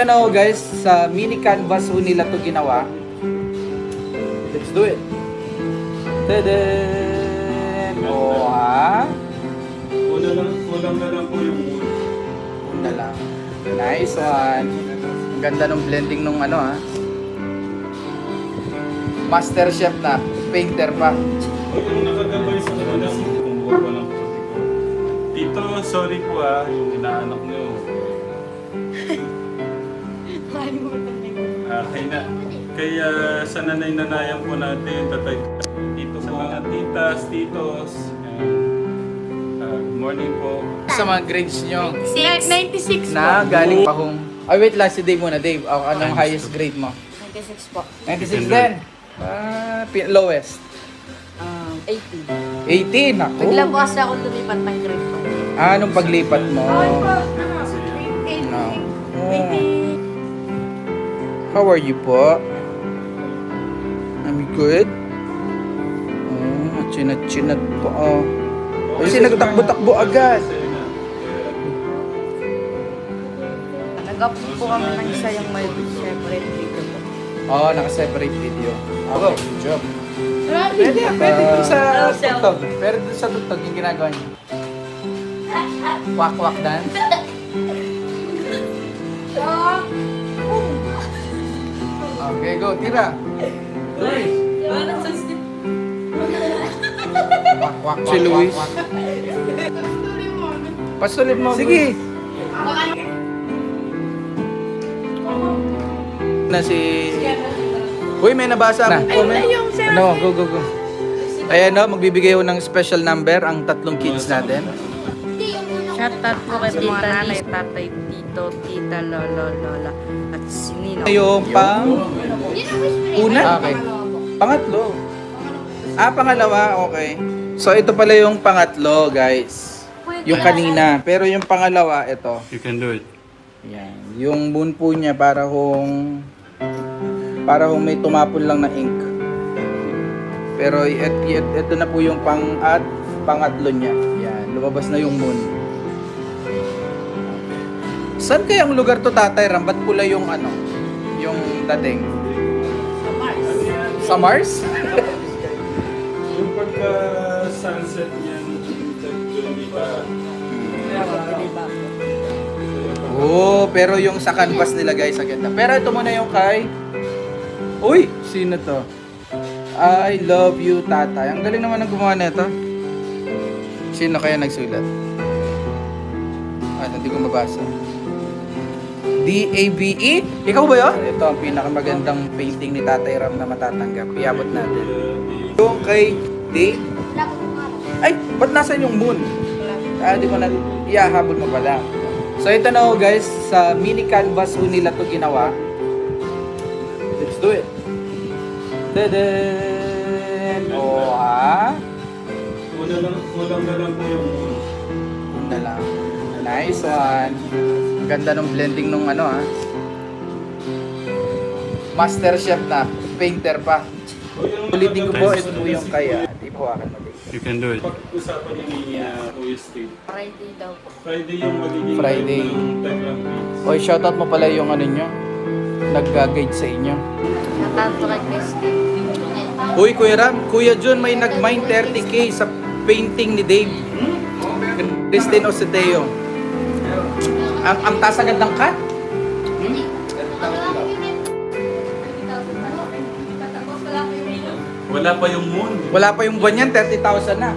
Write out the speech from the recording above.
Ano guys, sa mini canvas ho nila to ginawa. Let's do it. Tadaan! Oh, ha? Kulang na lang po yung mood. Una lang. Nice one. Ang ganda ng blending nung ano ha. Master chef na. Painter pa. O yung nakagabay sa kanila, kumuha pa lang po. Tito, sorry po yung inaanak niyo. Kaya sa nanay-nanayan po natin, tatay, dito sa mga titas, titos. Good morning po. Sa mga grades nyo 96 na galing pa home. Ay wait lang, si Dave muna. Dave, anong highest grade mo? 96 po. 96 din. Lowest? 80. 18, ako. Bigla po kasi ako lumipat ng grade po. Anong paglipat mo? No. Oh. How are you po? I'm good. Oh, chinat-chinat po. Oh. Kasi nagtakbo-takbo agad. Nag-up po kami ng isa yung may separate video po. Oo, naka-separate video. Okay, good job. Pwede dun sa tugtog. Pwede dun sa tugtog yung ginagawa niyo. Wak-wak dance. Okay, go. Tira. Luis. Wak-wak. Si Luis. Pasulit mo. Sige. Na si... Uy, may nabasa akong comment. Ano, go. Ayan no, magbibigay ko ng special number ang tatlong kids natin. Shoutout po kay mga nanay, tatay, tito, tita, lolo, lola, at si Nino. Yung pang... Una? Okay. Pangatlo. Pangalawa, okay. So, ito pala yung pangatlo, guys. Yung kanina. Pero yung pangalawa, ito. You can do it. Yan. Yung moon po niya para kung may tumapon lang na ink. Pero ito na po yung pangatlo niya. Yan. Lumabas na yung moon. Saan kayang lugar to, Tatay Ram? Ba't pula yung yung dating? Sa Mars? Yung pagka-sunset niyan, nagdumita. Oh, pero yung sa canvas nila guys, ang ganda. Pero ito muna yung kay... Uy! Sino to? I love you, Tatay. Ang galing naman ng gumawa nito. Sino kaya nagsulat? Hindi ko mabasa. D-A-V-E? Ikaw ba yun? Ito ang pinakamagandang painting ni Tatay Ram na matatanggap. Iabot natin. Yung kay Dave. Ay, ba't nasan yung moon? Di mo na, iahabol mo pala. So ito na ho guys, sa mini canvas ho nila to ginawa. Let's do it. Tadaan! Oh, ha? Kulang na lang po yung mood. Una lang. Nice one. Ang ganda ng blending nung Master chef na. Painter pa. Ulitin ko po, ito po yung kaya. Di po akin mali. You can do it. Pag-usapan ni Kuya Steve. Friday daw po. Friday yung magiging Friday. ng Telegram Beats. Oy, shoutout mo pala yung nyo. Nag-guide sa inyo. Shoutout po kay Christy. Uy, Kuya Ram, Kuya John may nag-mine 30k sa painting ni Dave. Christine Oseteo. Ang taas agad ng cut? Wala pa yung moon. Wala pa yung buwan yan, 30,000 na.